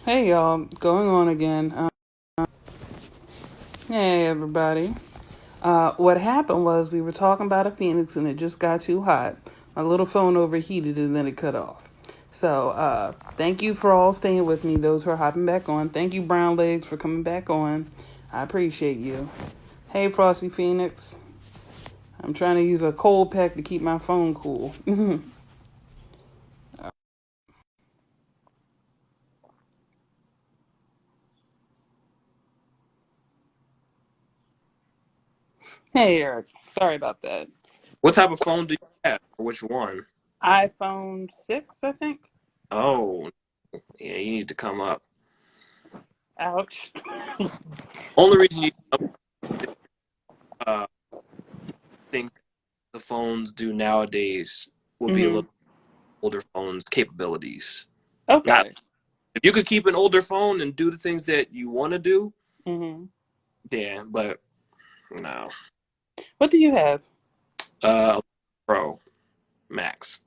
Hey y'all, going on again. Hey everybody. What happened was we were talking about a Phoenix and it just got too hot. My little phone overheated and then it cut off. So, thank you for all staying with me, those who are hopping back on. Thank you, Brown Legs, for coming back on. I appreciate you. Hey, Frosty Phoenix. I'm trying to use a cold pack to keep my phone cool. Hey, Eric. Sorry about that. What type of phone do you have? Or which one? iPhone 6, I think. Oh, yeah, you need to come up. Ouch. Only reason you uh things the phones do nowadays would be a Hmm. little older phones capabilities. Not Okay. if you could keep an older phone and do the things that you want to do, Hmm. yeah, but no. What do you have? Uh, Pro Max.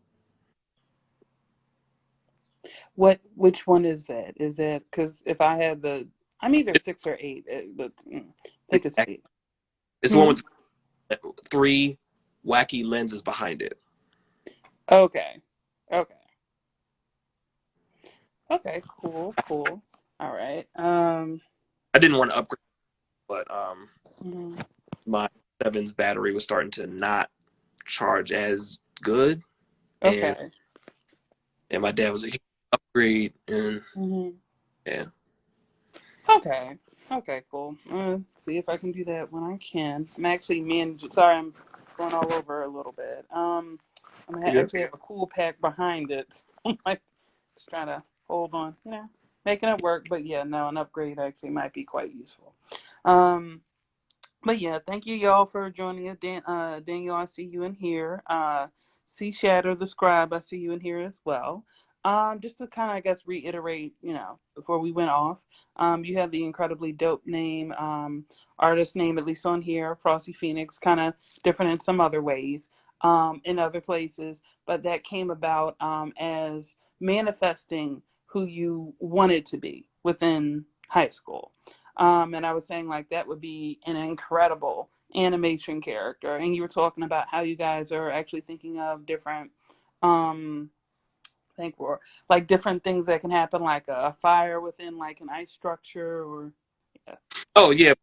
Which one is that? Is that because if I had I'm either It's, 6 or 8, but I think it's it's 8. the one Hmm. with three wacky lenses behind it. Okay. Okay. Okay. Cool. Cool. All right. I didn't want to upgrade, but Mhm. my seven's battery was starting to not charge as good, and Okay. my dad was like, upgrade, and Hmm. yeah, Okay. Okay. Cool. See if I can do that when I can. I'm actually Sorry, I'm going all over a little bit. you good? Actually have a cool pack behind it. I'm like just trying to hold on. Making it work. But yeah, no, an upgrade actually might be quite useful. Um, but yeah, thank you y'all for joining us. Daniel, I see you in here. See Shatter the Scribe, I see you in here as well. Just to kind of, I guess, reiterate, before we went off, you have the incredibly dope name, artist name, at least on here, Frosty Phoenix, kind of different in some other ways, in other places, but that came about as manifesting who you wanted to be within high school. And I was saying like that would be an incredible animation character. And you were talking about how you guys are actually thinking of different, I think we're like different things that can happen, like a fire within like an ice structure, or yeah. Oh yeah,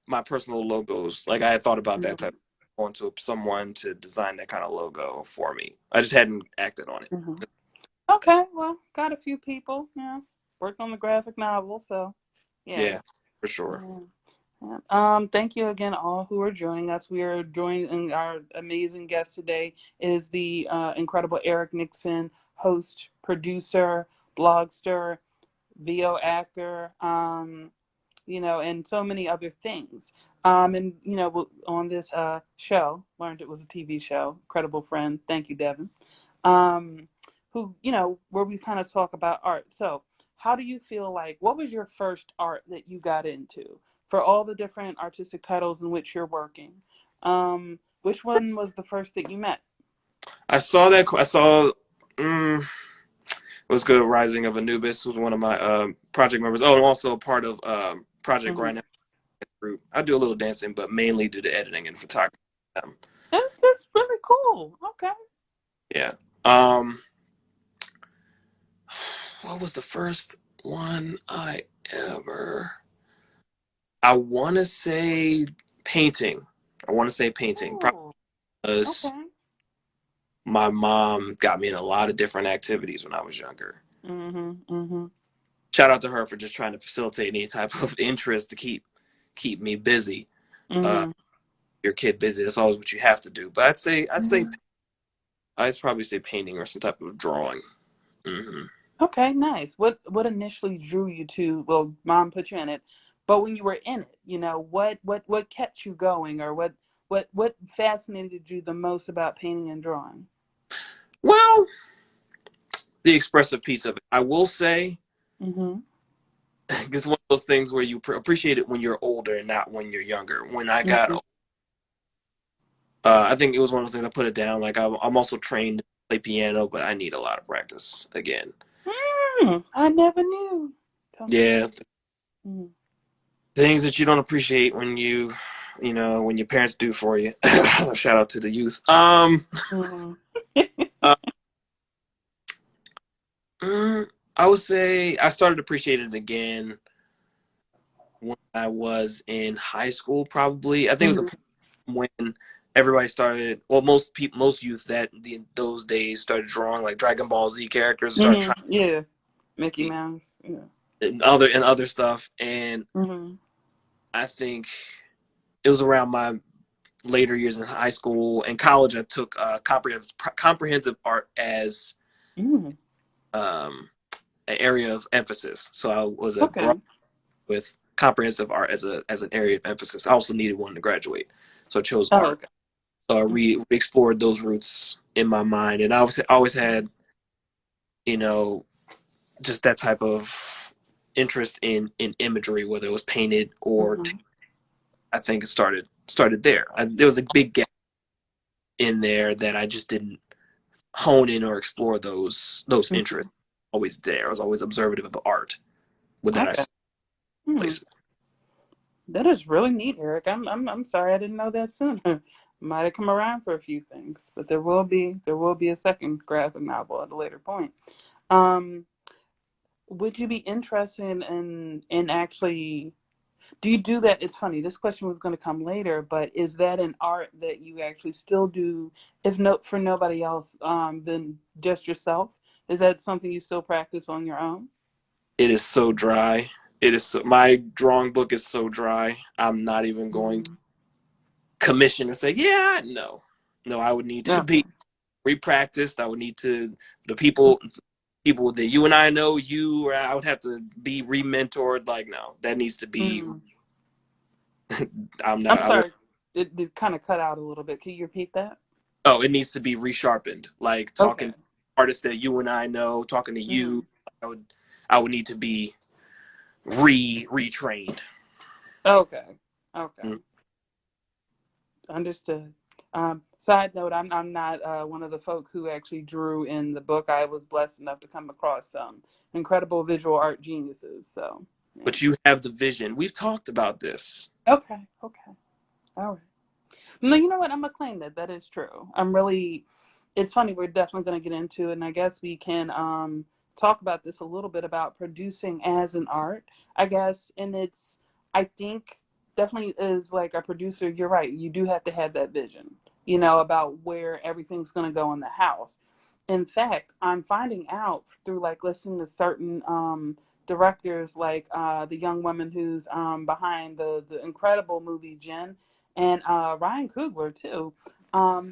my personal logos. Like I had thought about that Mhm. type of going to someone to design that kind of logo for me. I just hadn't acted on it. Mhm. Okay, well, got a few people, worked on the graphic novel, so yeah. Yeah, for sure. Yeah. Yeah. Thank you again, all who are joining us. We are joining our amazing guest today is the incredible Eric Nixon, host, producer, blogster, VO actor, and so many other things. And on this show, learned it was a TV show. Incredible friend. Thank you, Devin. Um, who where we kind of talk about art. So, how do you feel like? What was your first art that you got into? For all the different artistic titles in which you're working, which one was the first that you met? I saw that. I saw. It was good. Rising of Anubis was one of my project members. Oh, and also a part of Project Hmm. Grind group. I do a little dancing, but mainly do the editing and photography. Um, That's really cool. Okay. yeah. Um, what was the first one I ever? I want to say painting. I want to say painting. Probably Oh, because okay. my mom got me in a lot of different activities when I was younger. Mhm. Mhm. Shout out to her for just trying to facilitate any type of interest to keep me busy. Uh, Mhm. your kid busy. That's always what you have to do. But Mhm. I'd probably say painting or some type of drawing. Hmm. Okay, nice. What initially drew you to? Well, mom put you in it, but when you were in it, what kept you going, or what fascinated you the most about painting and drawing? Well, the expressive piece of it. I will say Mhm. it's one of those things where you appreciate it when you're older and not when you're younger. When I got Mhm. I think it was one of those things I put it down. Like I'm also trained to play piano, but I need a lot of practice again. I never knew. Tell me. Yeah, Mm-hmm. things that you don't appreciate when when your parents do for you. Shout out to the youth. Mm-hmm. Uh, I would say I started appreciating it again when I was in high school. Probably, I think it was a Mm-hmm. point when everybody started. Well, most people, most youth those days started drawing like Dragon Ball Z characters, and started trying Mm-hmm. Yeah. Mickey Mouse. Yeah. and other stuff. And Mm-hmm. I think it was around my later years in high school and college. I took comprehensive art as Mm-hmm. um, an area of emphasis. So I was Okay. brought with comprehensive art as an area of emphasis. I also needed one to graduate, so I chose Oh, art. okay. So I Mm-hmm. explored those roots in my mind, and I always had you know just that type of interest in imagery, whether it was painted or Mm-hmm. I think it started there. There was a big gap in there that I just didn't hone in or explore those Mm-hmm. interests. Always there. I was always observative of the art with that I Okay. saw Hmm. places. That is really neat, Eric. I'm sorry I didn't know that sooner. Might have come around for a few things, but there will be a second graphic novel at a later point. Um, would you be interested in actually do you do that? It's funny. This question was going to come later, but is that an art that you actually still do, if no for nobody else, than just yourself? Is that something you still practice on your own? It is so dry. My drawing book is so dry. I'm not even going to Mm-hmm. commission or say, yeah, no. No, I would need to Okay. be repracticed. I would need to the people that you and I know, or I would have to be re-mentored. Like, no, that needs to be. Mm-hmm. I'm I'm not. I won't. sorry. It kind of cut out a little bit. Can you repeat that? Oh, it needs to be resharpened. Like Okay. talking to artists that you and I know, talking to you. Mm-hmm. I would. I would need to be retrained. Okay. Okay. Mm. Understood. Side note, I'm not one of the folk who actually drew in the book. I was blessed enough to come across some incredible visual art geniuses. So, yeah. But you have the vision. We've talked about this. Okay. Okay. All right. No, you know what? I'm gonna claim that. That is true. I'm really. It's funny. We're definitely gonna get into it, and I guess we can talk about this a little bit about producing as an art. I guess, and it's. I think definitely is like a producer. You're right. You do have to have that vision. About where everything's gonna go in the house. In fact, I'm finding out through like listening to certain directors, like the young woman who's behind the incredible movie Jen and Ryan Coogler too.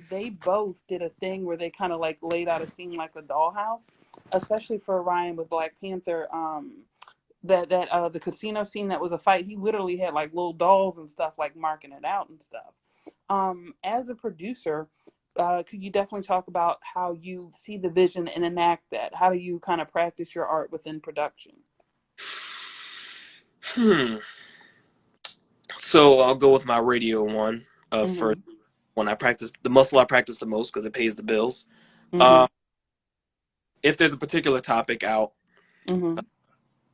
They both did a thing where they kind of like laid out a scene like a dollhouse, especially for Ryan with Black Panther. That the casino scene that was a fight. He literally had like little dolls and stuff like marking it out and stuff. As a producer, could you definitely talk about how you see the vision and enact that? How do you kind of practice your art within production? Hmm. So I'll go with my radio one first. Mhm. When I practice the muscle I practice the most because it pays the bills. Mhm. Uh, if there's a particular topic out, Mhm.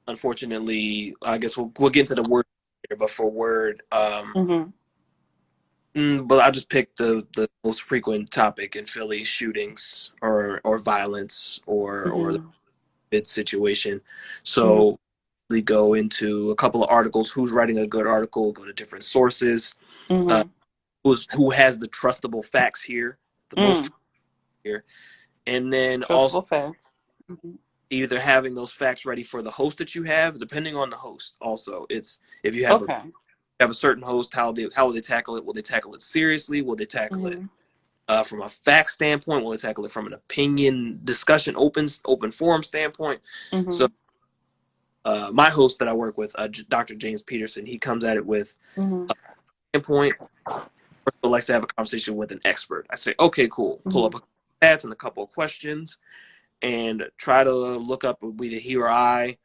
unfortunately, I guess we'll get into the word here, but for word, Mhm. but I'll just pick the most frequent topic in Philly: shootings or violence or the Mhm. bid situation. Mhm. So we go into a couple of articles. Who's writing a good article? Go to different sources. Uh, Mhm. who has the trustable facts here? The most Mm. here, and then also Trustable facts. Mhm. either having those facts ready for the host that you have, depending on the host. Also, it's if you Okay. have a certain host, how will they tackle it? Will they tackle it seriously? Will they tackle it Mhm. from a fact standpoint? Will they tackle it from an opinion discussion, open forum standpoint? So Mhm. my host that I work with, Dr. James Peterson, he comes at it with Mhm. a standpoint. So likes to have a conversation with an expert. I say, okay, cool. Pull up Mhm. a stats and a couple of questions and try to look up either he or I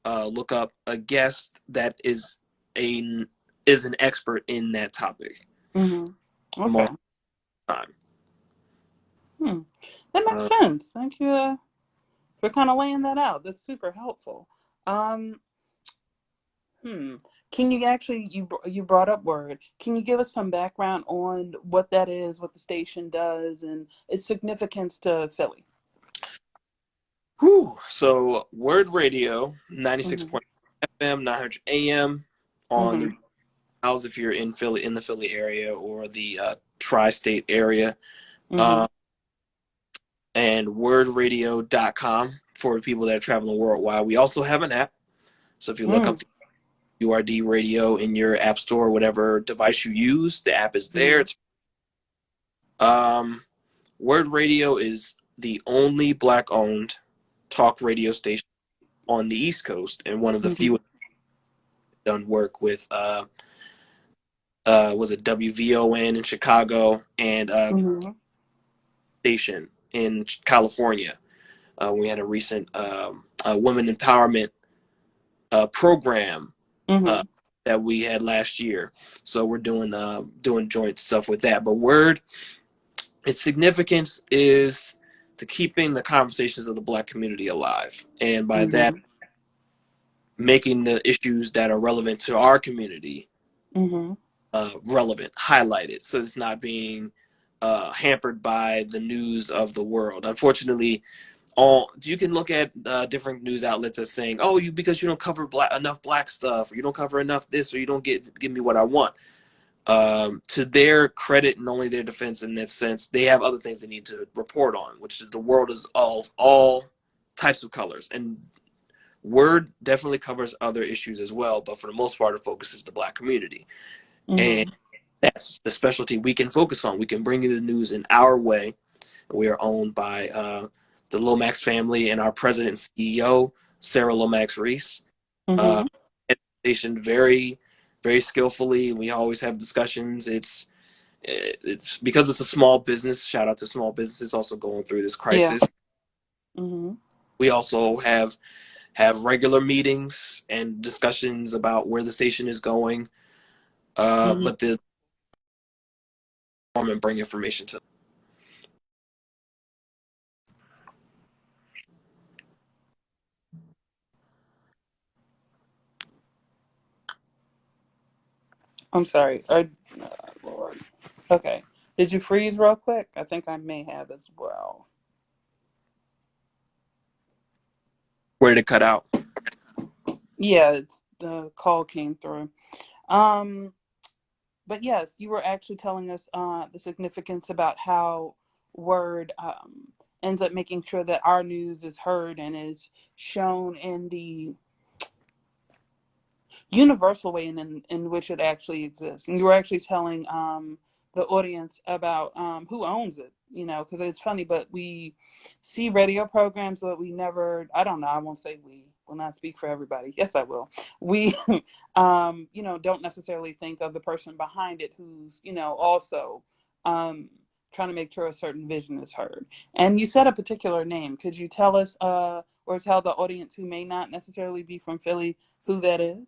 look up a guest that a is an expert in that topic Mhm. among Okay. time. Hmm. That makes Uh, sense. Thank you for kind of laying that out. That's super helpful. Um, Hmm. Can you actually you brought up Word? Can you give us some background on what that is, what the station does, and its significance to Philly? Whew. So Word Radio, Mhm. 96.0 FM, 900 AM on the Mhm. house if you're in Philly, in the Philly area or the tri-state area. Mhm. Uh, and wordradio.com for people that are traveling worldwide. We also have an app. So if you look up Mhm. the URD radio in your app store, whatever device you use, the app is there. Mhm. It's Word Radio is the only black owned talk radio station on the East Coast and one of the few Mhm. done work with was it WVON in Chicago and Mhm. station in California. We had a recent women empowerment program uh, Mhm. that we had last year. So we're doing joint stuff with that. But Word, its significance is to keeping the conversations of the Black community alive, and by that, Mhm. making the issues that are relevant to our community Mhm. relevant, highlighted, so it's not being hampered by the news of the world. Unfortunately, all you can look at different news outlets as saying, "Oh, you because you don't cover enough black stuff, or you don't cover enough this, or you don't give me what I want." To their credit and only their defense in this sense, they have other things they need to report on, which is the world is all types of colors, and Word definitely covers other issues as well, but for the most part, it focuses the black community, and Mhm. that's the specialty we can focus on. We can bring you the news in our way. We are owned by the Lomax family and our president and CEO, Sarah Lomax Reese. Uh, Mhm. Stationed very skillfully. We always have discussions. It's because it's a small business. Shout out to small businesses also going through this Yeah. crisis. Mhm. We also have regular meetings and discussions about where the station is going. Mhm. But the and bring information to. I'm sorry. Lord. Okay. Did you freeze real quick? I think I may have as well. Where did it cut out? Yeah, the call came through. Um, but yes, you were actually telling us the significance about how Word ends up making sure that our news is heard and is shown in the universal way in which it actually exists. And you were actually telling the audience about who owns it, you know, because it's funny, but we see radio programs, but we never, I don't know, I won't say we, will not speak for everybody. Yes, I will. We, you know, don't necessarily think of the person behind it who's, you know, also um, trying to make sure a certain vision is heard. And you said a particular name. Could you tell us or tell the audience who may not necessarily be from Philly who that is?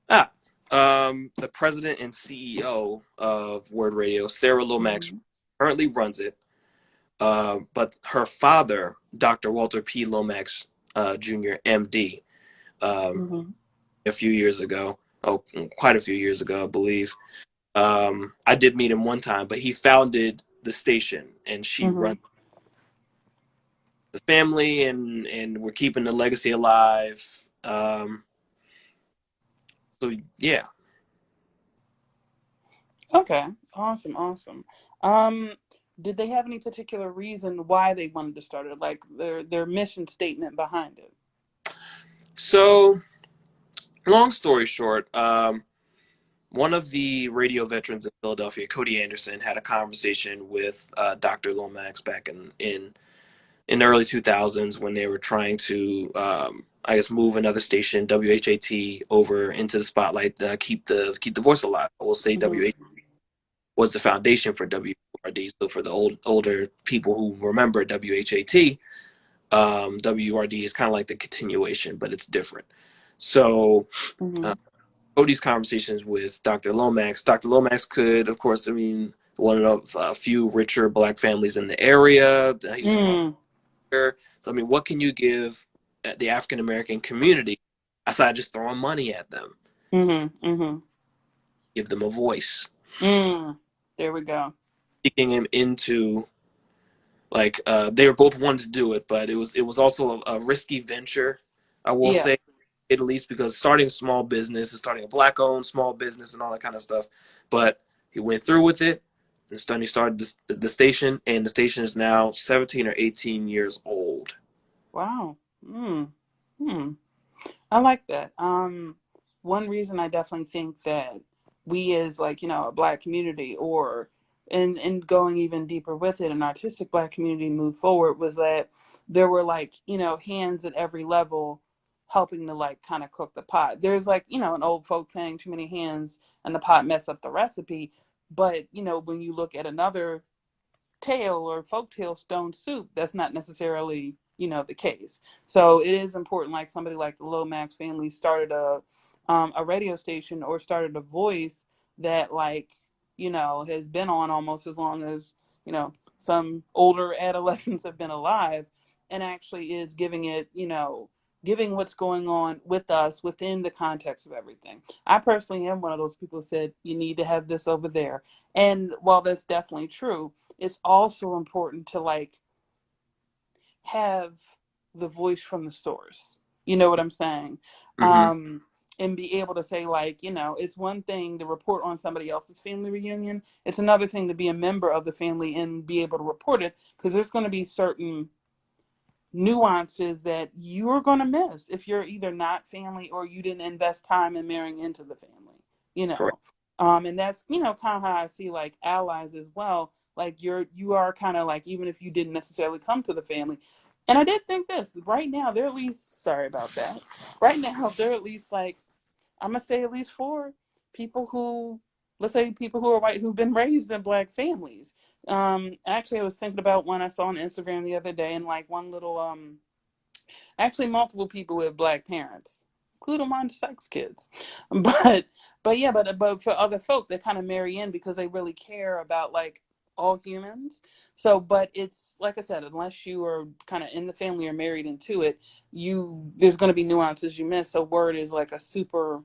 Ah, the president and CEO of Word Radio, Sarah Lomax, Mm-hmm. currently runs it. But her father, Dr. Walter P. Lomax Jr., MD, um, Mm-hmm. a few years ago, oh, quite a few years ago, I believe. I did meet him one time, but he founded the station, and she Mm-hmm. runs the family, and we're keeping the legacy alive. So yeah. Okay. Awesome. Awesome. Um, did they have any particular reason why they wanted to start it? Like their mission statement behind it? So long story short, one of the radio veterans in Philadelphia, Cody Anderson, had a conversation with Dr. Lomax back in the early 2000s when they were trying to, I guess, move another station, WHAT, over into the spotlight, keep the voice alive. I will say Mm-hmm. WHAT was the foundation for WRD. So for the older people who remember WHAT, WRD is kind of like the continuation, but it's different. So uh, Mm-hmm. Cody's conversations with Dr. Lomax. Dr. Lomax could, of course, I mean, one of a few richer black families in the area. He was from Mm. here. So, I mean, what can you give the African American community aside just throwing money at them? Mhm. Mhm. give them a voice, Mm. There we go. speaking him into like they were both wanting to do it, but it was also a risky venture, I will Yeah. say, at least because starting a small business and starting a black-owned small business and all that kind of stuff. But he went through with it, and he started the station, and the station is now 17 or 18 years old. Wow. Mm. Hmm. I like that. One reason I definitely think that we as like, a black community or and going even deeper with it, an artistic black community move forward was that there were like, hands at every level helping to like kind of cook the pot. There's like, an old folk saying too many hands and the pot mess up the recipe. But, when you look at another tale or folktale stone soup, that's not necessarily, the case. So it is important, like somebody like the Lomax family started a radio station or started a voice that like, has been on almost as long as, some older adolescents have been alive, and actually is giving it, giving what's going on with us within the context of everything. I personally am one of those people who said you need to have this over there. And while that's definitely true, it's also important to like have the voice from the source. You know what I'm saying? Mm-hmm. And be able to say, like, it's one thing to report on somebody else's family reunion. It's another thing to be a member of the family and be able to report it, because there's going to be certain nuances that you're going to miss if you're either not family or you didn't invest time in marrying into the family, you Correct. know. And that's, kind of how I see like allies as well. Like you are kind of like, even if you didn't necessarily come to the family. And I did think this right now, they're at least, sorry about that. Right now, they're at least like, I'm gonna say at least four people who, let's say people who are white who've been raised in black families. Actually, I was thinking about one I saw on Instagram the other day, and like one little actually multiple people with black parents, including my Sykes kids. But but for other folk, they kind of marry in because they really care about like all humans. So, but it's like I said, unless you are kind of in the family or married into it, there's going to be nuances you miss. So, word is like a super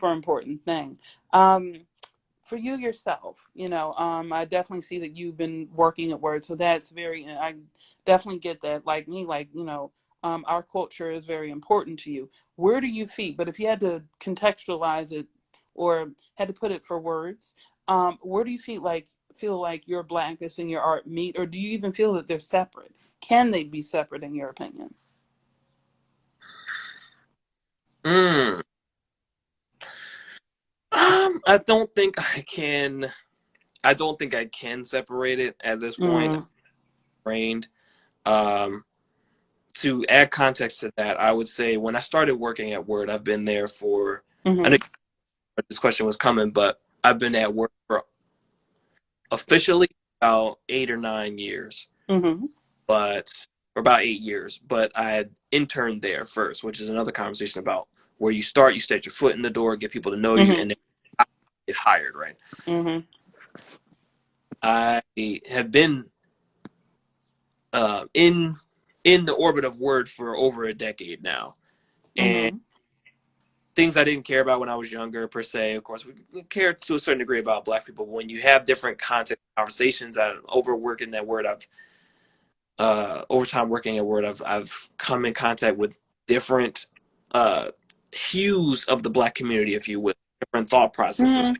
important thing. Um, for you yourself, I definitely see that you've been working at Word, so that's I definitely get that. Like me, like, our culture is very important to you. Where do you feel, but if you had to contextualize it or had to put it for words, where do you feel like your blackness and your art meet, or do you even feel that they're separate? Can they be separate in your opinion? Mm. I don't think I can. I don't think I can separate it at this point. I'm Mm-hmm. trained. Um, to add context to that, I would say when I started working at Word, I've been there for. I know Mm-hmm. this question was coming, but I've been at Word for officially about 8 or 9 years, Mm-hmm. but or about 8 years. But I had interned there first, which is another conversation about where you start. You set your foot in the door, get people to know you, Mm-hmm. and then get hired. Right. Mm-hmm. I have been uh, in in the orbit of Word for over a decade now, and Mm-hmm. things I didn't care about when I was younger, per se. Of course, we care to a certain degree about Black people. When you have different content conversations, over working that Word, I've over time working at Word, I've come in contact with different uh, hues of the Black community, if you will, different thought processes,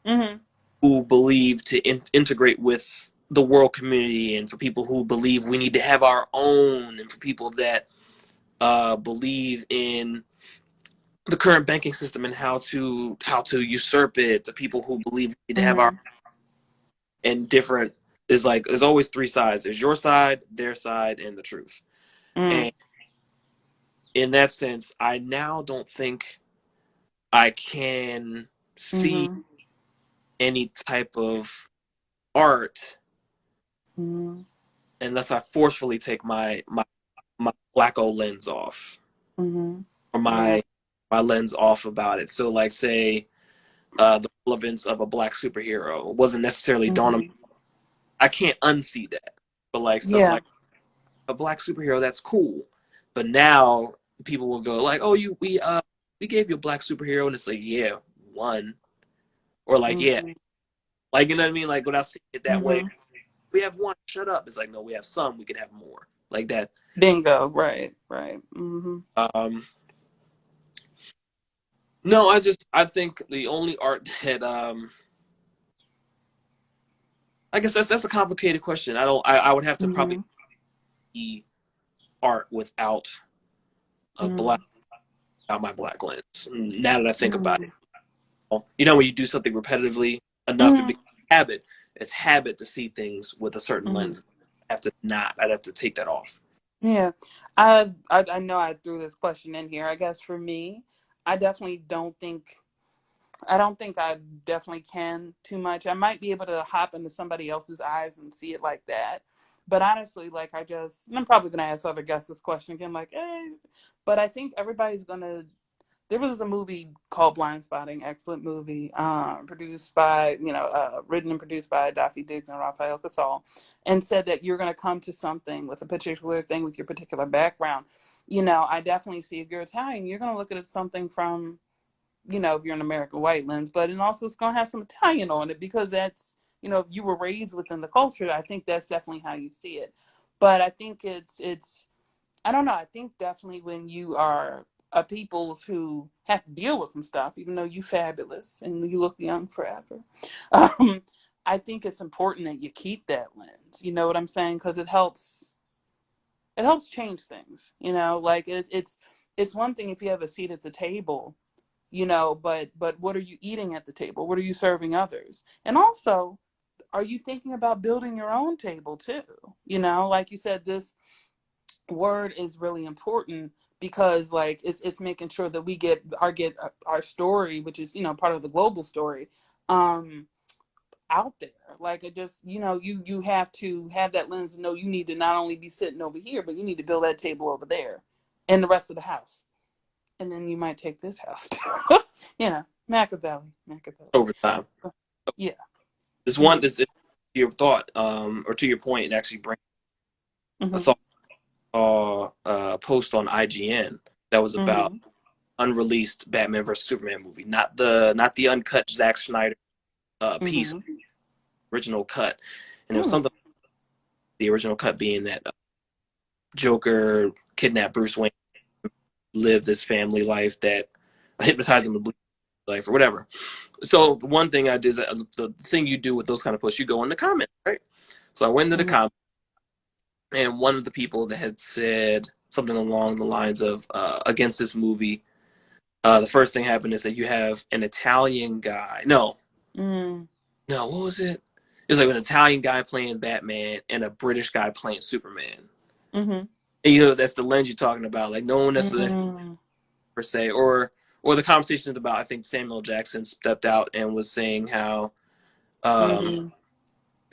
Mm-hmm. who believe to integrate with the world community, and for people who believe we need to have our own, and for people that believe in the current banking system and how to usurp it, to people who believe we need to have our Mm-hmm. and different. There's always three sides. There's your side, their side, and the truth. Mm-hmm. And in that sense, I now don't think I can see Mm-hmm. any type of art Mm-hmm. unless I forcefully take my blacko lens off, Mm-hmm. or Yeah. my lens off about it. So, like, say the relevance of a Black superhero wasn't necessarily dawn on me. Mm-hmm. I can't unsee that, but like stuff Yeah. like a Black superhero, that's cool. But now people will go like, "Oh, you we we gave you a black superhero, and it's like, yeah, one, or like, yeah, Mm-hmm. like you know what I mean, like without seeing it that way, Mm-hmm. we have one. Shut up. It's like, no, we have some. We can have more, like that. Bingo. Right. Right. Mm-hmm. Um, no, I think the only art that I guess that's a complicated question. I don't. I would have to probably Mm-hmm. see art without a Mm-hmm. black, without my black lens. Now that I think about Mm-hmm. it, you know, when you do something repetitively enough, it Mm-hmm. becomes habit. It's habit to see things with a certain Mm-hmm. lens. I have to not. I'd have to take that off. Yeah, I know I threw this question in here. I guess for me, I definitely don't think I don't think I definitely can too much. I might be able to hop into somebody else's eyes and see it like that. But honestly, like and I'm probably gonna ask other guests this question again, like, but I think everybody's gonna there was a movie called Blind Spotting, excellent movie, produced by, written and produced by Daffy Diggs and Raphael Casal, and said that you're going to come to something with a particular thing with your particular background. I definitely see if you're Italian, you're going to look at something from, if you're an American white lens, but it also is going to have some Italian on it because that's, if you were raised within the culture, I think that's definitely how you see it. But I think it's I don't know. I think definitely when you are a peoples who have to deal with some stuff, even though you fabulous and you look young forever, um, I think it's important that you keep that lens. You know what I'm saying? Because it helps change things. Like it's one thing if you have a seat at the table, but what are you eating at the table? What are you serving others? And also, are you thinking about building your own table too? Like you said, this word is really important because like it's making sure that we get our story, which is part of the global story, um out there. Like it just you have to have that lens and know you need to not only be sitting over here, but you need to build that table over there and the rest of the house, and then you might take this house too. Machiavelli. Over time. Yeah. This one, Mm-hmm. this your thought, or to your point, it actually brings a Mm-hmm. thought. Post on IGN that was about Mm-hmm. unreleased Batman vs Superman movie, not the uncut Zack Snyder piece, Mm-hmm. original cut, and it was Mm-hmm. something. The original cut being that Joker kidnapped Bruce Wayne, lived this family life that hypnotized him to believe life or whatever. So the one thing I did is the thing you do with those kind of posts, you go in the comments, right? So I went into the Mm-hmm. comments, and one of the people that had said something along the lines of against this movie, the first thing happened is that you have an Italian guy. No, Mm-hmm. no, what was it? It was like an Italian guy playing Batman and a British guy playing Superman. Mm-hmm. And, you know, that's the lens you're talking about. Like no one necessarily Mm-hmm. per se, or the conversations about. I think Samuel Jackson stepped out and was saying how um, Mm-hmm.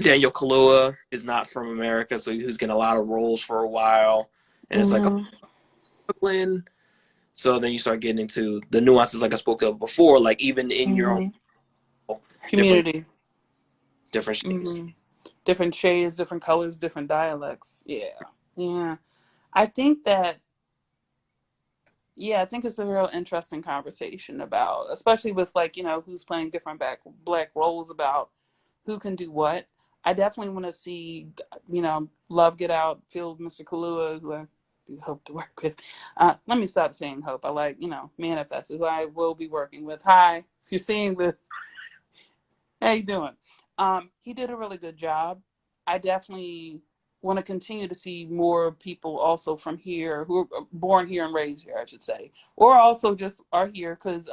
Daniel Kaluuya is not from America, so he was getting a lot of roles for a while, and it's like, oh, Mm-hmm. Brooklyn. So then you start getting into the nuances, like I spoke of before, like even in your Mm-hmm. own different Community. different shades. Mm-hmm. Different shades, different colors, different dialects. Yeah. Yeah. I think that, yeah, I think it's a real interesting conversation about, especially with like, who's playing different black roles about who can do what. I definitely want to see, Love Get Out, Feel Mr. Kalua, who I do hope to work with. Let me stop saying hope. I like, Manifest, who I will be working with. Hi, if you're seeing this, how you doing? He did a really good job. I definitely want to continue to see more people also from here who are born here and raised here, I should say, or also just are here because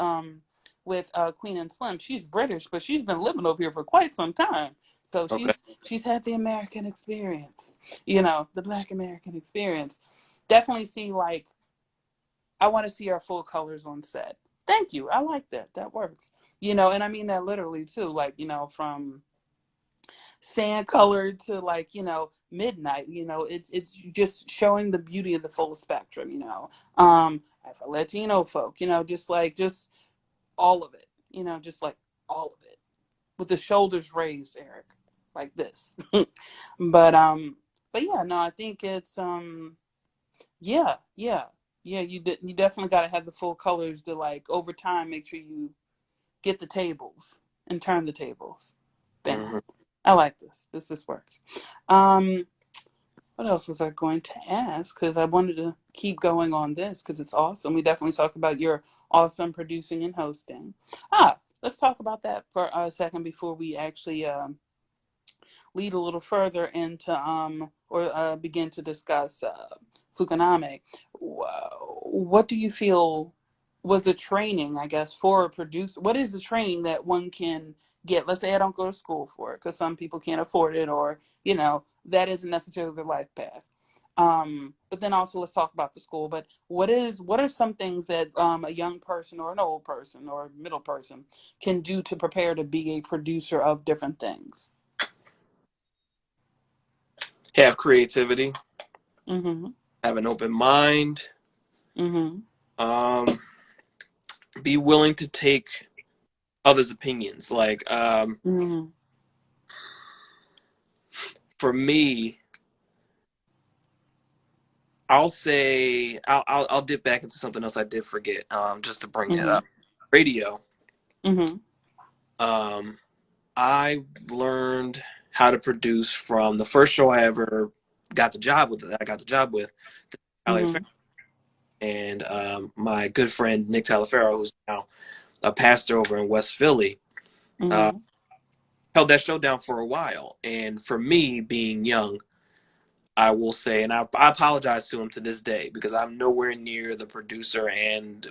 with Queen and Slim, she's British, but she's been living over here for quite some time. So Okay. she's had the American experience, the Black American experience. Definitely see like I want to see our full colors on set. Thank you. I like that. That works. And I mean that literally too. Like, from sand colored to like, midnight, it's just showing the beauty of the full spectrum, for Latino folk, just all of it, just like all of it with the shoulders raised, Eric, like this. but but yeah, no, I think it's yeah, yeah. Yeah, you definitely got to have the full colors to, like, over time make sure you get the tables and turn the tables. Bam. Hmm. I like this. This works. Um, what else was I going to ask? Because I wanted to keep going on this because it's awesome. We definitely talked about your awesome producing and hosting. Let's talk about that for a second before we actually lead a little further into or begin to discuss Phucaname. What do you feel was the training, I guess, for a producer? What is the training that one can get? Let's say I don't go to school for it because some people can't afford it, or that isn't necessarily their life path. But then also let's talk about the school. But what are some things that a young person or an old person or middle person can do to prepare to be a producer of different things? Have creativity, Mm-hmm. have an open mind, Mm-hmm. um, be willing to take others' opinions. Like Mm-hmm. for me, I'll say I'll dip back into something else I did forget. Just to bring it Mm-hmm. up, radio. Mm-hmm. Um, I learned how to produce from the first show I ever got the job with. That I got the job with, Mm-hmm. and my good friend Nick Talaferro, who's now a pastor over in West Philly, uh, Mm-hmm. held that show down for a while. And for me, being young, I will say, and I apologize to him to this day because I'm nowhere near the producer and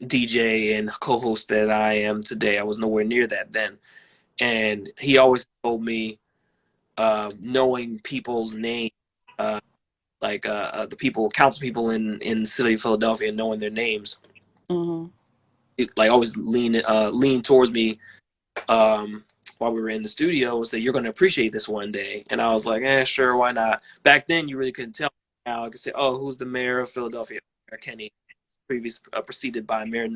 DJ and co-host that I am today. I was nowhere near that then. And he always told me, knowing people's names, uh, like the people, council people in the city of Philadelphia, knowing their names, Mm-hmm. it, like always lean towards me while we were in the studio and say, "You're going to appreciate this one day." And I was like, sure, why not? Back then, you really couldn't tell. Now I could say, "Oh, who's the mayor of Philadelphia?" Mayor Kenny, preceded by Mayor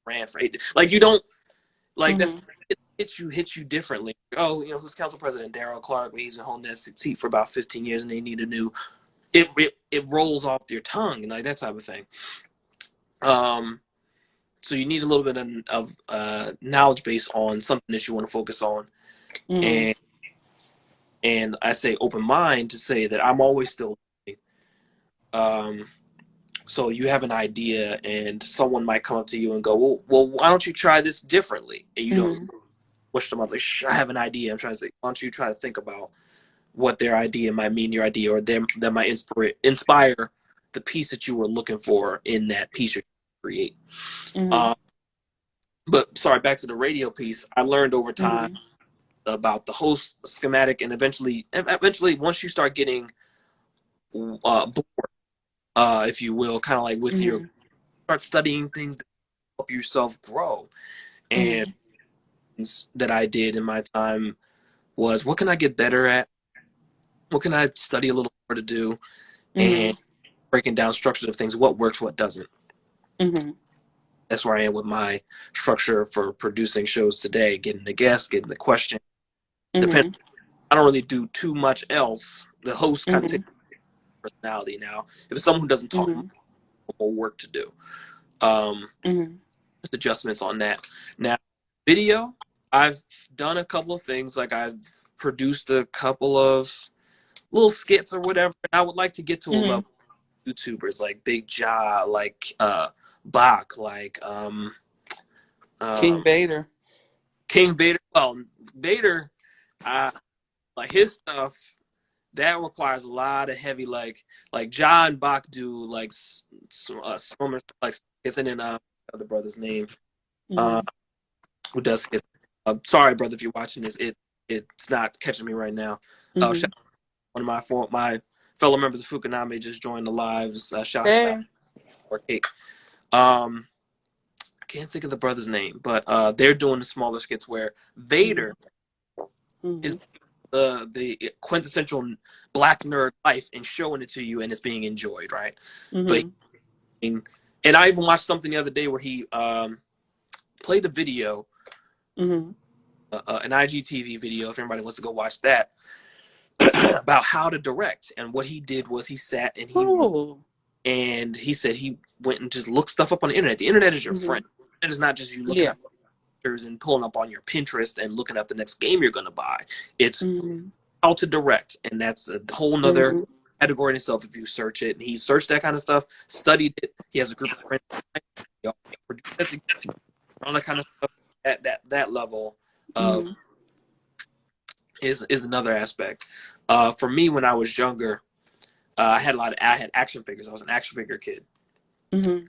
ran for 8. Like you don't like that's Mm-hmm. it hits you differently. Oh, who's council president? Darryl Clark. He's been holding that seat for about 15 years, and they need a new. It rolls off your tongue and like that type of thing. Um, so you need a little bit of knowledge base on something that you want to focus on, Mm-hmm. and I say open mind to say that I'm always still learning. So you have an idea, and someone might come up to you and go, "Well, why don't you try this differently?" And you don't Mm-hmm. push them. I was like, I have an idea. I'm trying to say, why don't you try to think about what their idea might mean, your idea, or them that might inspire the piece that you were looking for in that piece you create. Mm-hmm. Um, but sorry, back to the radio piece. I learned over time Mm-hmm. about the host schematic, and eventually, once you start getting bored, if you will, kind of like with your Mm-hmm. start studying things that help yourself grow. And Mm-hmm. that I did in my time was, what can I get better at? What can I study a little more to do? And Mm-hmm. breaking down structures of things, what works, what doesn't. Mm-hmm. That's where I am with my structure for producing shows today, getting the guests, getting the question. Depending, Mm-hmm. I don't really do too much else. The host kind of Mm-hmm. takes personality now. If it's someone who doesn't talk much, Mm-hmm. more work to do. Um, Mm-hmm. just adjustments on that. Now, video, I've done a couple of things. Like I've produced a couple of little skits or whatever. And I would like to get to a level Mm-hmm. of YouTubers like Big Ja, like Bach, like King um, Vader. King Vader. Well, Vader, like his stuff that requires a lot of heavy, like John Bach do like Summer, like skits, and then the brother's name uh, Mm-hmm. who does skits. Sorry, brother, if you're watching this, it's not catching me right now. Mm-hmm. Shout out one of my fellow members of Phucaname just joined the lives. Shout out Hey. or Cake. I can't think of the brother's name, but they're doing the smaller skits where Mm-hmm. Vader is Mm-hmm. the quintessential black nerd life and showing it to you, and it's being enjoyed, right? But Mm-hmm. and I even watched something the other day where he played a video, Mm-hmm. an IGTV video. If anybody wants to go watch that, about how to direct, and what he did was he sat and he wrote Oh. And he said he went and just looked stuff up on the internet. The internet is your Mm-hmm. friend. It is not just you looking Yeah. up pictures and pulling up on your Pinterest and looking up the next game you're going to buy. It's Mm-hmm. how to direct, and that's a whole nother Mm-hmm. category in itself if you search it. And he searched that kind of stuff, studied it. He has a group of friends. They all produce that together, all that kind of stuff. That level of Mm-hmm. is another aspect. For me, when I was younger, I had action figures. I was an action figure kid. Mm-hmm.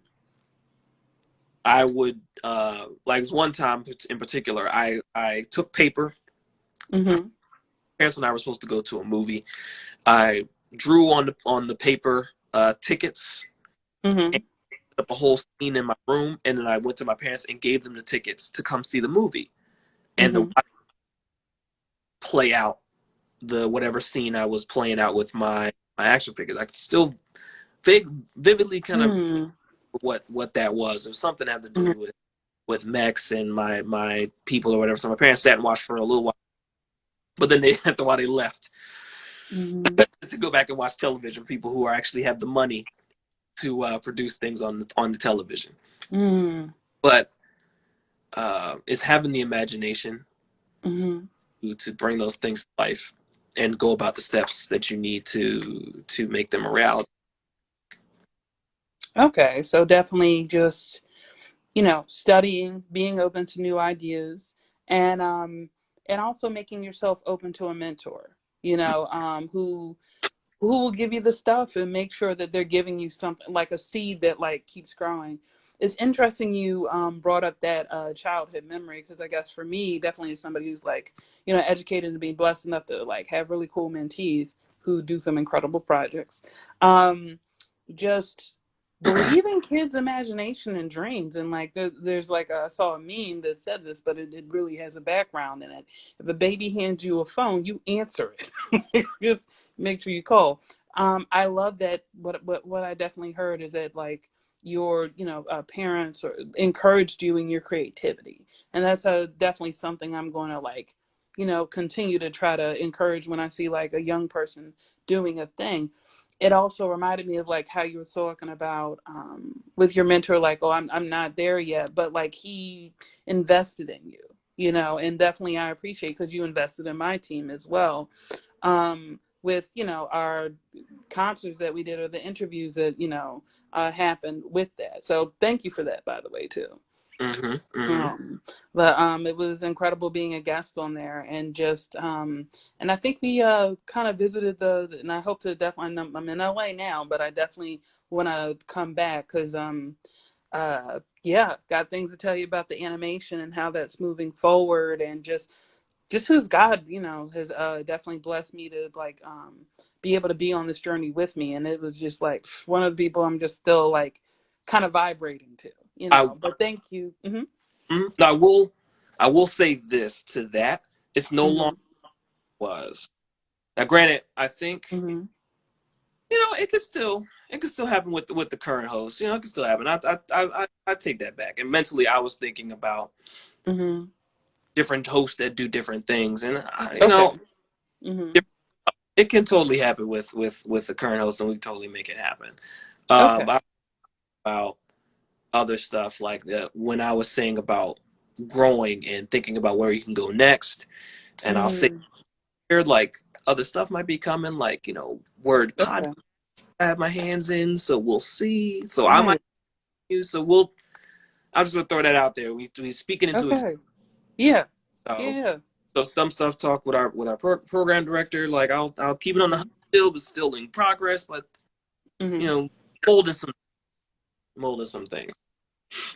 I would like one time in particular, I took paper. Mm-hmm. Parents and I were supposed to go to a movie. I drew on the paper tickets and Mm-hmm. set up a whole scene in my room, and then I went to my parents and gave them the tickets to come see the movie and to Mm-hmm. play out the whatever scene I was playing out with my action figures. I could still vividly kind of Mm-hmm. what that was. It was something that had to do with mechs and my people or whatever. So my parents sat and watched for a little while, but then they after a while they left Mm-hmm. to go back and watch television. People who are actually have the money to produce things on the television, Mm-hmm. but it's having the imagination Mm-hmm. to bring those things to life and go about the steps that you need to make them a reality. Okay, so definitely just, studying, being open to new ideas, and also making yourself open to a mentor, who will give you the stuff and make sure that they're giving you something like a seed that like keeps growing. It's interesting you brought up that childhood memory, because I guess for me, definitely as somebody who's like, educated and being blessed enough to like have really cool mentees who do some incredible projects. Just believe in kids' imagination and dreams. And like there's like I saw a meme that said this, but it really has a background in it. If a baby hands you a phone, you answer it. Just make sure you call. I love that. What I definitely heard is that like your parents or encouraged you in your creativity, and that's definitely something I'm going to like continue to try to encourage when I see like a young person doing a thing. It also reminded me of like how you were talking about with your mentor, like, oh, I'm not there yet, but like he invested in you, and definitely I appreciate because you invested in my team as well. With our concerts that we did or the interviews that happened with that. So thank you for that, by the way, too. Mm-hmm, mm-hmm. Um, but it was incredible being a guest on there, and just and I think we kind of visited and I hope to definitely. I'm in LA now, but I definitely want to come back because yeah, got things to tell you about the animation and how that's moving forward, and just who's God, has definitely blessed me to like be able to be on this journey with me, and it was just like one of the people I'm just still like kind of vibrating to, I But thank you. Hmm. I will say this to that. It's no longer Hmm. was. Now, granted, I think Hmm. it could still happen with the current host. It could still happen. I take that back. And mentally, I was thinking about Hmm. different hosts that do different things, and Okay. Hmm. it can totally happen with the current host, and we can totally make it happen. Okay. But about other stuff like that when I was saying about growing and thinking about where you can go next, and I'll say Hmm. here like other stuff might be coming, like word pod Okay. I have my hands in, so we'll see. So I might Nice. use. I'm just gonna throw that out there. We speaking into existence. Okay. Yeah. So Yeah. some stuff talk with our program director. Like I'll keep it on the Hmm. hunt still, but still in progress. But you Hmm. know, molding some molding some things.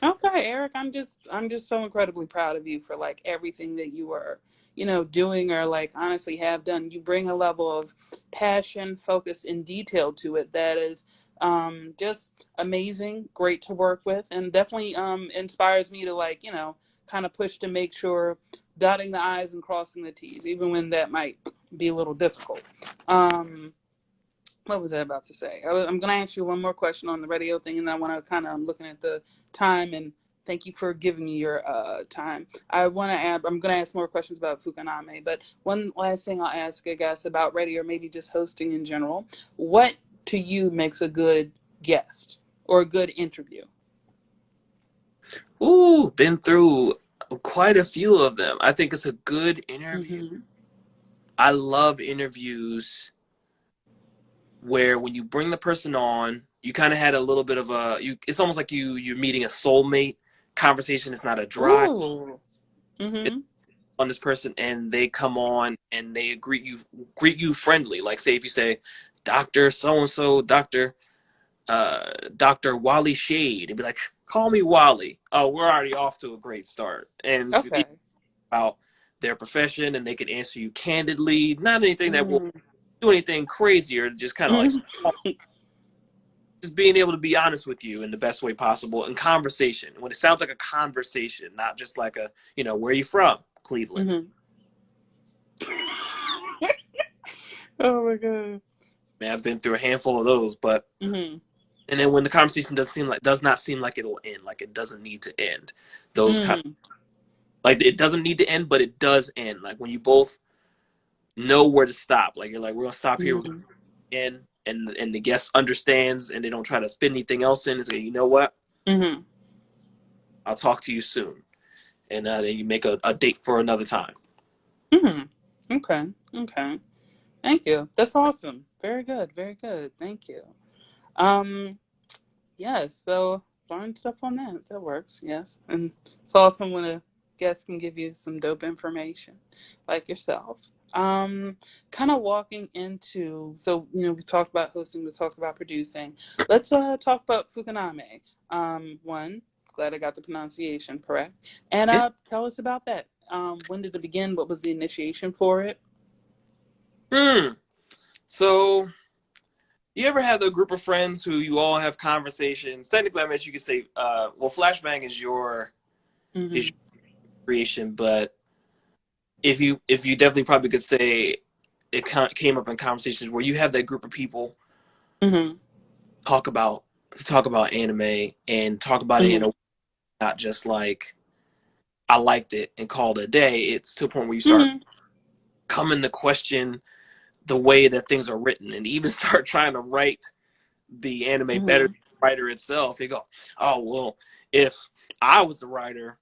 Okay, Eric, I'm just so incredibly proud of you for like everything that you are, doing or like honestly have done. You bring a level of passion, focus, and detail to it that is just amazing, great to work with, and definitely inspires me to like, kind of push to make sure dotting the I's and crossing the T's, even when that might be a little difficult. Um what was I about to say? I'm going to ask you one more question on the radio thing, and then I want to kind of, I'm looking at the time, and thank you for giving me your time. I want to add, I'm going to ask more questions about Phucaname, but one last thing I'll ask, I guess, about radio, or maybe just hosting in general. What to you makes a good guest or a good interview? Ooh, been through quite a few of them. I think it's a good interview. Mm-hmm. I love interviews where when you bring the person on, you kind of had a little bit of a you. It's almost like you're meeting a soulmate conversation. It's not a dry Ooh. it's Mm-hmm. on this person, and they come on and they greet you friendly. Like say if you say, Doctor So and So, Doctor Wally Shade, and be like, call me Wally. Oh, we're already off to a great start, and you Okay. about their profession, and they can answer you candidly. Not anything that will Mm-hmm. do anything crazy, or just kind of like just being able to be honest with you in the best way possible in conversation. When it sounds like a conversation, not just like a, where are you from? Cleveland. Mm-hmm. Oh my god. Man, I've been through a handful of those, but Mm-hmm. and then when the conversation does not seem like it'll end, like it doesn't need to end. Those kind Mm-hmm. like it doesn't need to end, but it does end. Like when you both know where to stop. Like you're like, we're gonna stop here, we're gonna Mm-hmm. end, and the guest understands, and they don't try to spin anything else in. And say, you know what? Mm-hmm. I'll talk to you soon, and then you make a date for another time. Mm-hmm. Okay. Okay. Thank you. That's awesome. Very good. Very good. Thank you. Um, yes, so learn stuff on that. That works, yes. And it's awesome when a guest can give you some dope information like yourself. Kind of walking into, so we talked about hosting, we talked about producing. Let's talk about Phucaname. One, glad I got the pronunciation correct. And Yeah. tell us about that. When did it begin? What was the initiation for it? Hmm. So you ever have a group of friends who you all have conversations? Technically, I guess you could say, well, flashbang is Mm-hmm. your creation, but if you definitely probably could say it came up in conversations where you have that group of people Mm-hmm. talk about talk about anime and talk about it in a Mm-hmm. way, not just like I liked it and called it a day. It's to a point where you start Mm-hmm. coming to question the way that things are written, and even start trying to write the anime better than Mm-hmm. the writer itself. You go, oh well, if I was the writer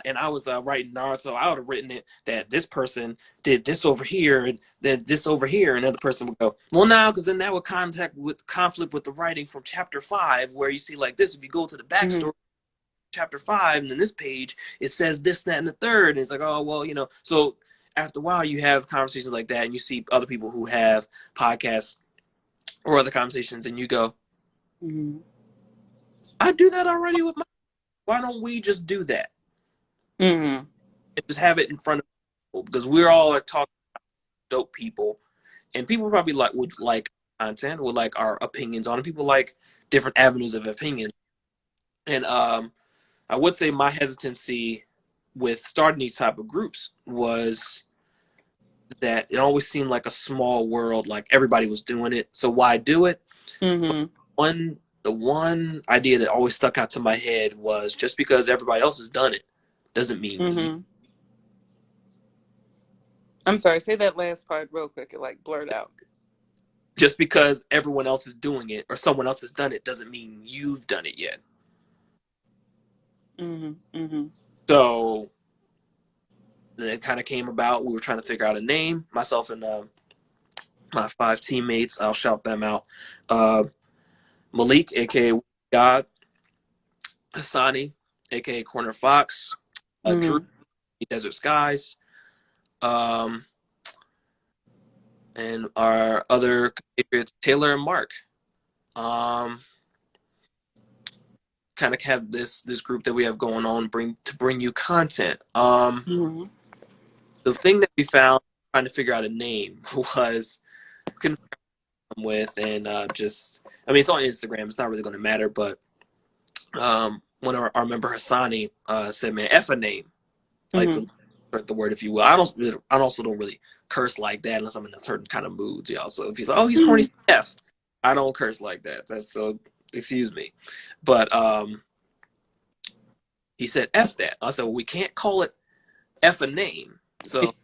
and I was writing Naruto, I would have written it that this person did this over here and then this over here. Another person would go, well, now because then that would conflict with the writing from chapter 5, where you see like this. If you go to the Mm-hmm. backstory, chapter 5, and then this page it says this, that, and the third, and it's like, oh well, So after a while, you have conversations like that, and you see other people who have podcasts or other conversations, and you go, Mm-hmm. I do that already with my. Why don't we just do that Mm-hmm. and just have it in front of people? Because we're all talking dope people, and people probably would like content, would like our opinions on it. People like different avenues of opinion, and I would say my hesitancy with starting these type of groups was that it always seemed like a small world, like everybody was doing it, so why do it? But Mm-hmm. the one idea that always stuck out to my head was just because everybody else has done it doesn't mean you. Mm-hmm. I'm sorry, say that last part real quick. It like blurred out. Just because everyone else is doing it or someone else has done it doesn't mean you've done it yet. Mm-hmm. Mm-hmm. So it kind of came about. We were trying to figure out a name. Myself and my 5 teammates. I'll shout them out. Uh, Malik, aka God, Hassani, aka Corner Fox, Drew, Mm-hmm. Desert Skies, um, and our other compatriots, Taylor and Mark. Um, kind of have this group that we have going on bring you content. Mm-hmm. The thing that we found trying to figure out a name was we couldn't come with, and just I mean it's on Instagram. It's not really going to matter, but one of our member Hassani said, "Man, F a name." Like Mm-hmm. the word, if you will. I also don't really curse like that unless I'm in a certain kind of mood, y'all. So if he's like, oh, he's corny F, I don't curse like that. That's so excuse me. But he said F that. I said, well, we can't call it F a name. So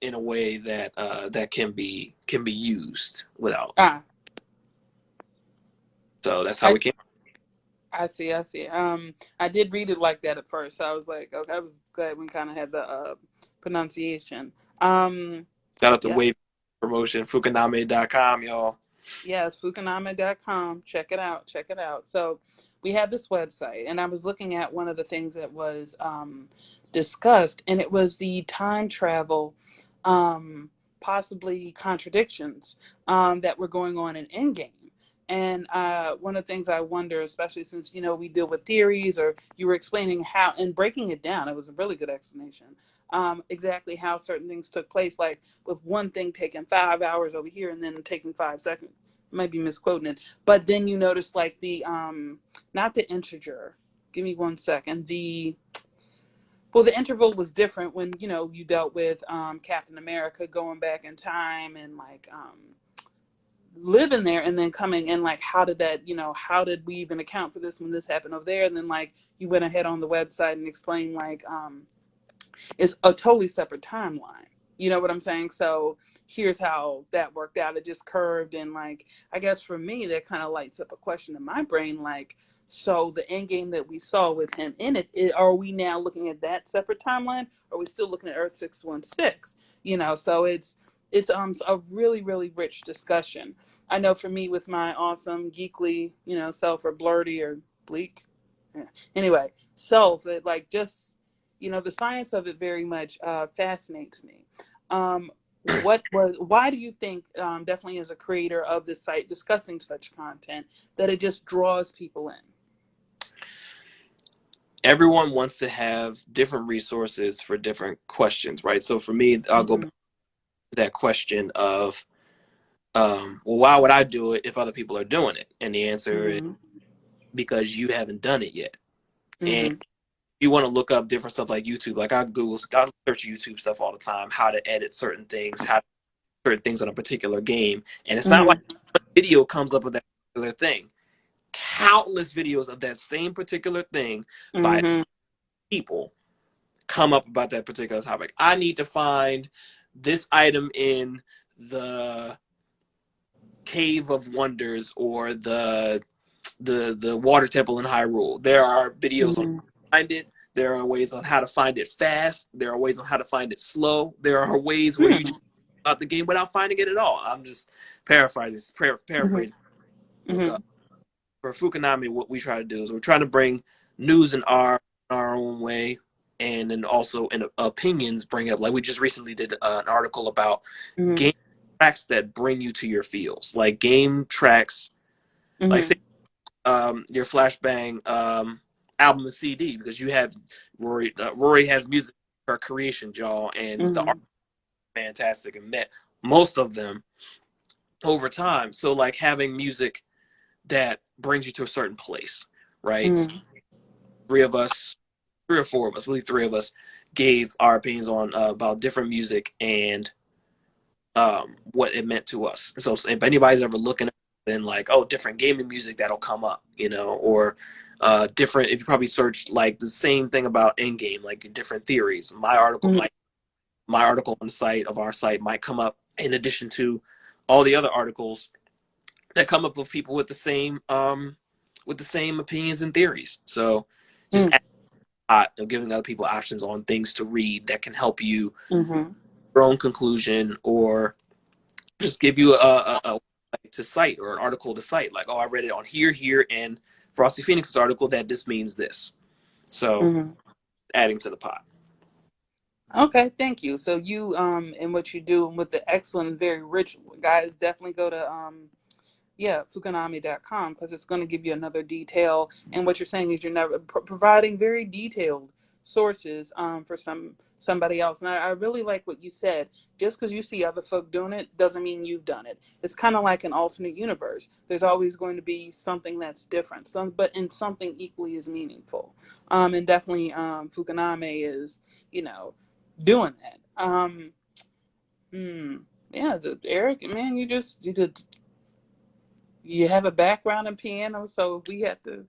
in a way that that can be used without. Ah. So that's how I we came. I see, I see. I did read it like that at first. So I was like, okay, I was glad we kind of had the pronunciation. Um, Shout out to yeah, Wave Promotion, Phucaname.com, y'all. yeah, it's Phucaname.com. Check it out. Check it out. So we have this website, and I was looking at one of the things that was discussed, and it was the time travel, um, possibly contradictions that were going on in Endgame. And one of the things I wonder, especially since we deal with theories, or you were explaining how and breaking it down, it was a really good explanation. Exactly how certain things took place, like with one thing taking 5 hours over here and then taking 5 seconds. Might be misquoting it, but then you notice like the not the integer. Give me 1 second. The interval was different when you dealt with Captain America going back in time and like living there and then coming in, like how did that, how did we even account for this when this happened over there? And then like you went ahead on the website and explained like it's a totally separate timeline. You know what I'm saying? So here's how that worked out. It just curved, and like I guess for me, that kind of lights up a question in my brain. Like, so the end game that we saw with him in are we now looking at that separate timeline? Or are we still looking at Earth 616? So it's a really really rich discussion. I know for me with my awesome geekly self, or blurty or bleak, yeah. Anyway, self, it like just the science of it very much fascinates me. Why do you think, definitely as a creator of this site discussing such content, that it just draws people in? Everyone wants to have different resources for different questions, right? So for me, I'll go back Mm-hmm. to that question of, well, why would I do it if other people are doing it? And the answer is Mm-hmm. because you haven't done it yet. And Mm-hmm. you want to look up different stuff like YouTube, like I search YouTube stuff all the time, how to edit certain things, how to do certain things on a particular game. And it's not like Mm-hmm. a video comes up with that particular thing. Countless videos of that same particular thing by Mm-hmm. people come up about that particular topic. I need to find this item in the Cave of Wonders or the water temple in Hyrule. There are videos on Mm-hmm. how to find it. There are ways on how to find it fast. There are ways on how to find it slow. There are ways where you just about the game without finding it at all. I'm just Mm-hmm. paraphrasing. Look Mm-hmm. up for Fukanami. What we try to do is we're trying to bring news in our own way, and then also in opinions bring up. Like we just recently did an article about Mm-hmm. game tracks that bring you to your feels, like game tracks. Like say Mm-hmm. your flashbang album and CD, because you have Rory. Rory has music for creation, y'all, and the art Mm-hmm. is fantastic, and met most of them over time. So like having music that brings you to a certain place, right? So Mm-hmm. three of us, three or four of us, really three of us, gave our opinions on about different music and what it meant to us. So if anybody's ever looking at then like, oh, different gaming music, that'll come up, or different. If you probably search like the same thing about Endgame, like different theories, my article on the site of our site might come up in addition to all the other articles that come up with people with the same opinions and theories. So just giving other people options on things to read that can help you Mm-hmm. your own conclusion, or just give you a to cite or an article to cite. Like, oh, I read it on here, and Frosty Phoenix's article that this means this. So Mm-hmm. adding to the pot. Okay, thank you. So you and what you do with the excellent, very rich guys, definitely go to yeah, Phucaname.com, because it's going to give you another detail. And what you're saying is you're never providing very detailed sources for somebody else. And I really like what you said. Just because you see other folk doing it doesn't mean you've done it. It's kind of like an alternate universe. There's always going to be something that's different, but in something equally as meaningful. And definitely Phucaname is, you know, doing that. Hmm, yeah, Eric, man, you have a background in piano, so if we have to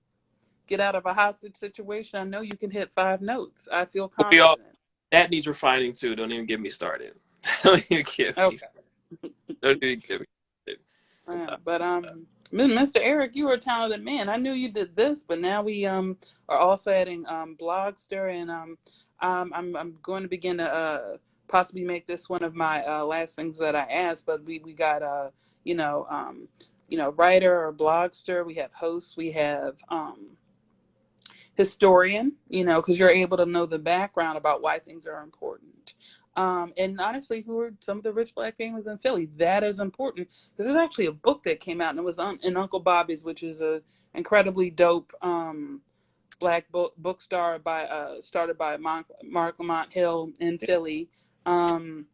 get out of a hostage situation, I know you can hit 5 notes. I feel We all confident. that needs refining too. Don't even get me started. Don't even get me. Okay. Don't even get me started. Yeah, but Mr. Eric, you were a talented man. I knew you did this, but now we are also adding Blogster, and I'm going to begin to possibly make this one of my last things that I ask. But we got you know writer or Blogster. We have hosts. We have historian, because you're able to know the background about why things are important. And honestly, who are some of the rich black families in Philly? That is important because there's actually a book that came out and it was in Uncle Bobby's, which is a incredibly dope black bookstore started by Mark Lamont Hill in Philly. And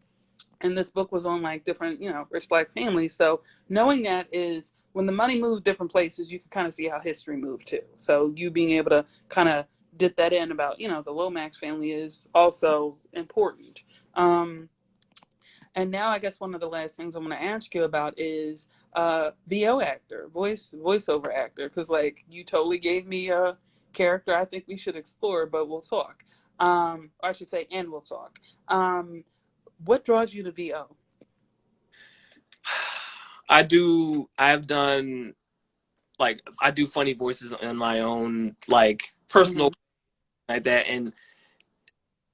this book was on like different, rich black families. So knowing that is when the money moves different places, you can kind of see how history moved too. So you being able to kind of dip that in about, the Lomax family is also important. And now I guess one of the last things I'm going to ask you about is VO actor, voiceover actor, because like you totally gave me a character I think we should explore, but we'll talk. Or I should say, and we'll talk. What draws you to VO? I've done, like, I do funny voices on my own, like, personal, like that. And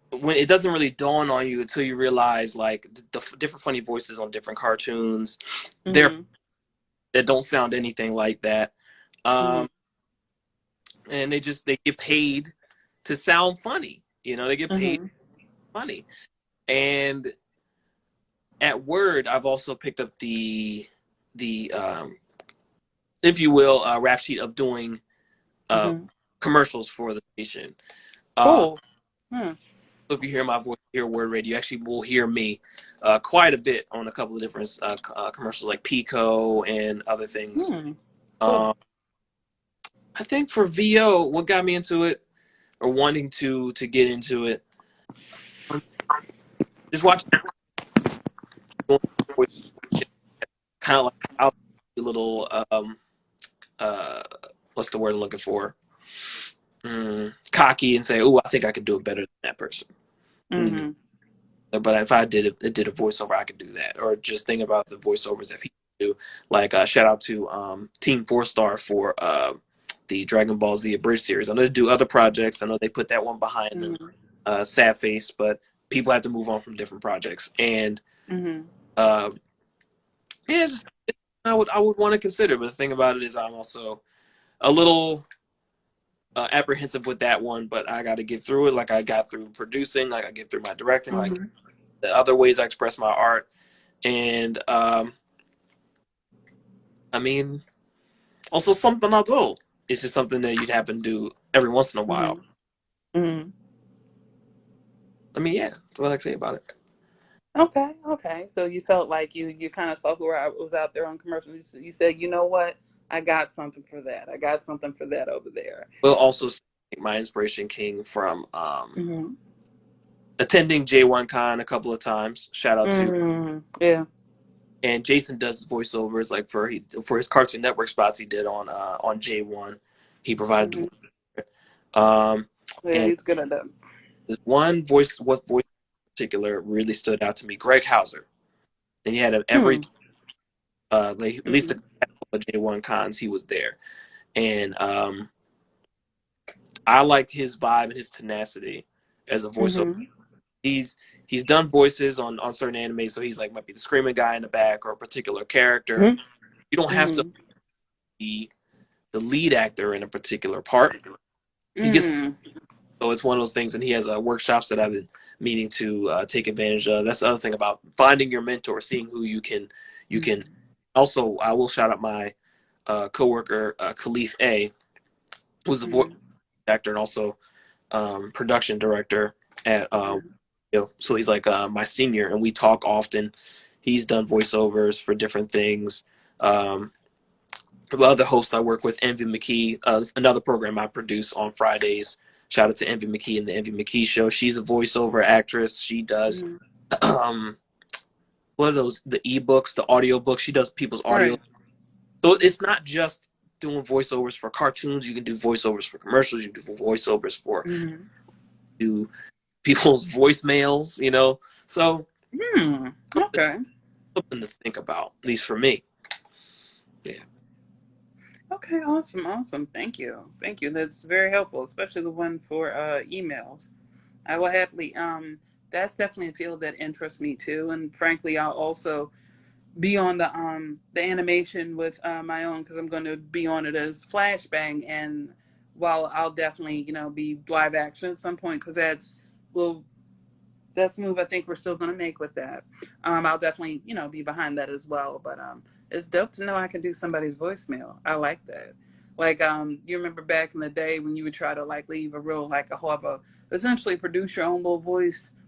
when it doesn't really dawn on you until you realize, like, the different funny voices on different cartoons, Mm-hmm. that don't sound anything like that. Mm-hmm. And they get paid to sound funny. They get paid Mm-hmm. funny. And at Word, I've also picked up the if you will, rap sheet of doing Mm-hmm. commercials for the station. Uh, Cool. Hmm. so if you hear my voice, hear Word Radio, you actually will hear me quite a bit on a couple of different commercials like Pico and other things. Hmm. Cool. Um, I think for VO, what got me into it or wanting to get into it, just watching kind of like out a little uh, what's the word I'm looking for? Cocky and say, "Oh, I think I could do it better than that person." Mm-hmm. But if I did a voiceover, I could do that. Or just think about the voiceovers that people do. Like shout out to Team 4 Star for the Dragon Ball Z Abridged series. I know they do other projects. I know they put that one behind them. Mm-hmm. Sad face, but people have to move on from different projects. And Mm-hmm. uh, yeah, it's just, I would want to consider. But the thing about it is, I'm also a little apprehensive with that one. But I got to get through it, like I got through producing, like I get through my directing, like Mm-hmm. the other ways I express my art. And I mean, also something I'll do. It's just something that you'd happen to do every once in a while. Mm-hmm. I mean, yeah, that's what I can say about it. Okay, okay. So you felt like you kind of saw who I was out there on commercials. You said, you know what? I got something for that. I got something for that over there. Will also say my inspiration came from Mm-hmm. attending J1Con a couple of times. Shout out to Mm-hmm. Yeah. and Jason does voiceovers like for his Cartoon Network spots he did on J1. He provided the Mm-hmm. voice. Um, Yeah, and he's good at that. this what voice in particular really stood out to me. Greg Hauser, and he had every Hmm. like, at least Mm-hmm. the J1 Cons he was there, and I liked his vibe and his tenacity as a voiceover. Mm-hmm. He's he's done voices on certain anime, so he's like might be the screaming guy in the back or a particular character. You don't have to Mm-hmm. be the lead actor in a particular part. He gets Mm-hmm. so it's one of those things, and he has workshops that I've been meaning to take advantage of. That's the other thing about finding your mentor, seeing who you can. Also, I will shout out my coworker Khalif A, who's a voice Mm-hmm. actor and also production director at so he's like my senior, and we talk often. He's done voiceovers for different things. The other hosts I work with, Envy McKee, another program I produce on Fridays. Shout out to Envy McKee and the Envy McKee Show. She's a voiceover actress. She does Mm-hmm. um, what are those? The ebooks, the audio books. She does people's audio. Right. So it's not just doing voiceovers for cartoons. You can do voiceovers for commercials. You can do voiceovers for Mm-hmm. do people's voicemails. So Hmm. something, Okay. something to think about, at least for me. Yeah. Okay, awesome, awesome. Thank you. Thank you. That's very helpful, especially the one for emails. I will happily that's definitely a field that interests me too. And frankly, I'll also be on the animation with my own because I'm going to be on it as Flashbang. And while I'll definitely be live action at some point because that's the move I think we're still going to make with that. I'll definitely be behind that as well. But it's dope to know I can do somebody's voicemail. I like that. Like you remember back in the day when you would try to like leave a real like a have a essentially produce your own little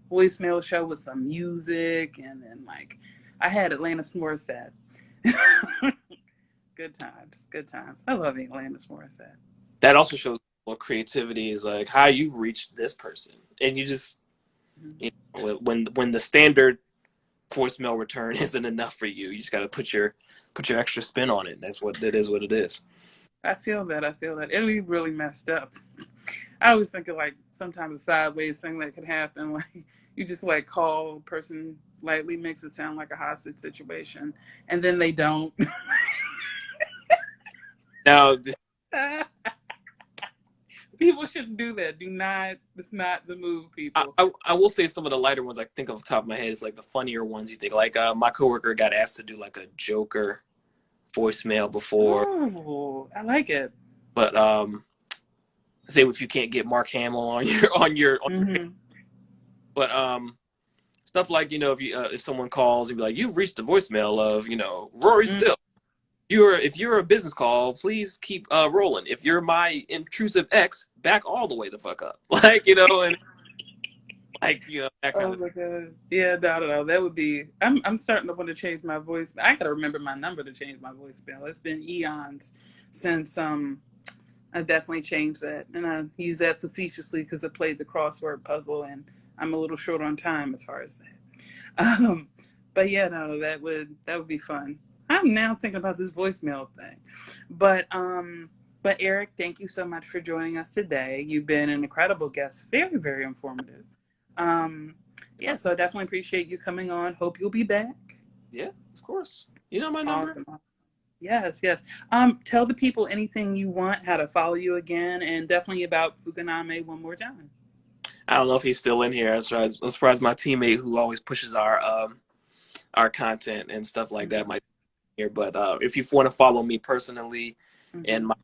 voicemail show with some music and then like I had Atlantis Morissette. Good times, good times. I love Atlantis Morissette. That also shows what creativity is like, how you've reached this person, and you just Mhm. you know, when the standard voicemail return isn't enough for you, you just got to put your extra spin on it. That's what it is. What it is. I feel that. I feel that. It'll be really messed up. I always think of like sometimes a sideways thing that could happen. Like you just like call a person lightly, makes it sound like a hostage situation, and then they don't. Now, People shouldn't do that. Do not. It's not the move, people. I will say some of the lighter ones I think off the top of my head is like the funnier ones you think. Like my coworker got asked to do like a Joker voicemail before, Oh, I like it. but say if you can't get Mark Hamill on your Mm-hmm. but stuff like if you if someone calls and be like, you've reached the voicemail of Rory Mm-hmm. Still. If you're a business call, please keep rolling. If you're my intrusive ex, back all the way the fuck up. Like and like that kind Oh of my god. Yeah, no. That would be. I'm starting to want to change my voice. I gotta remember my number to change my voicemail. It's been eons since I definitely changed that, and I use that facetiously because I played the crossword puzzle, and I'm a little short on time as far as that. Um, but yeah, no, that would be fun. I'm now thinking about this voicemail thing, but but Eric, thank you so much for joining us today. You've been an incredible guest, very very informative. Um, yeah, so I definitely appreciate you coming on. Hope you'll be back. yeah, of course. You know my number. Awesome. Yes, yes. Tell the people anything you want, how to follow you again, and definitely about Phucaname one more time. I don't know if he's still in here. I'm surprised my teammate who always pushes our content and stuff like that Mm-hmm. might be here. But if you want to follow me personally and Mm-hmm. my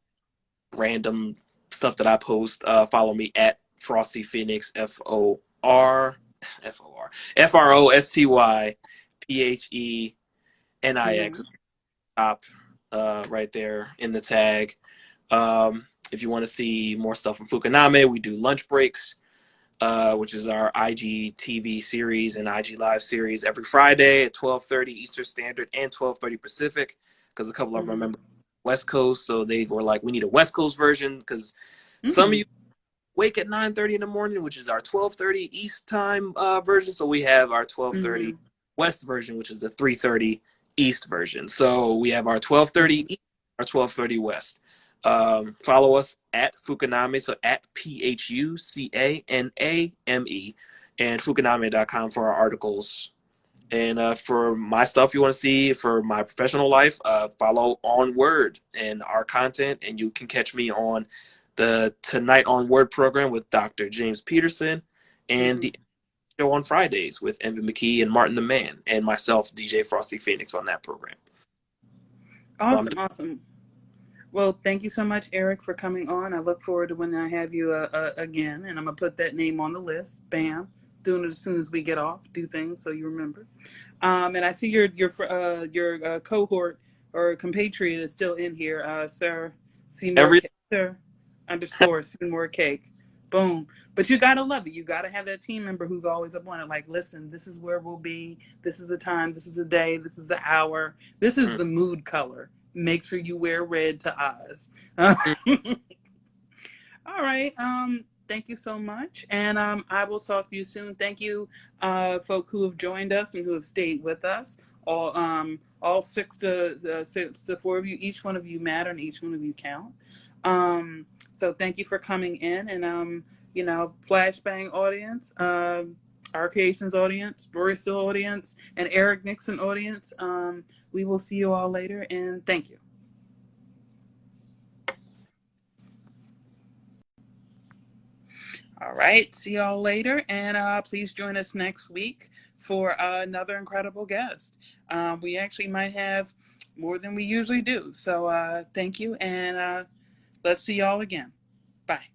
random stuff that I post, follow me at Frosty Phoenix FROSTYPHENIX Mm-hmm. top right there in the tag. If you want to see more stuff from Phucaname, we do lunch breaks, which is our IGTV series and IG Live series every Friday at 12:30 Eastern Standard and 12:30 Pacific. Because a couple of them Mm-hmm. remember West Coast, so they were like, we need a West Coast version because some of Mm-hmm. you wake at 9:30 in the morning, which is our 12:30 East time version. So we have our 12:30 Mm-hmm. West version, which is the 3:30 East version. So we have our 12:30 Mm-hmm. East, our 12:30 West. Follow us at Phucaname, so at PHUCANAME, and Phucaname.com for our articles. And for my stuff you want to see for my professional life, follow On Word and our content, and you can catch me on the Tonight on Word program with Dr. James Peterson and Mm-hmm. the show on Fridays with Envy McKee and Martin the Man and myself, DJ Frosty Phoenix, on that program. Awesome, awesome. Well, thank you so much, Eric, for coming on. I look forward to when I have you again, and I'm gonna put that name on the list. Bam, doing it as soon as we get off. Do things so you remember. And I see your cohort or compatriot is still in here, Sir Seymour, Every Sir underscore Seymour Cake. Boom. But you gotta love it. You gotta have that team member who's always up on it. Like, listen, this is where we'll be. This is the time. This is the day. This is the hour. This is the mood color. Make sure you wear red to Oz. All right. Thank you so much. And I will talk to you soon. Thank you, folk who have joined us and who have stayed with us. All the four of you, each one of you matter and each one of you count. So thank you for coming in and Flashbang audience, our creations audience, Rory Still audience, and Eric Nixon audience. We will see you all later and thank you. All right. See y'all later. And please join us next week for another incredible guest. We actually might have more than we usually do. So thank you. And let's see y'all again. Bye.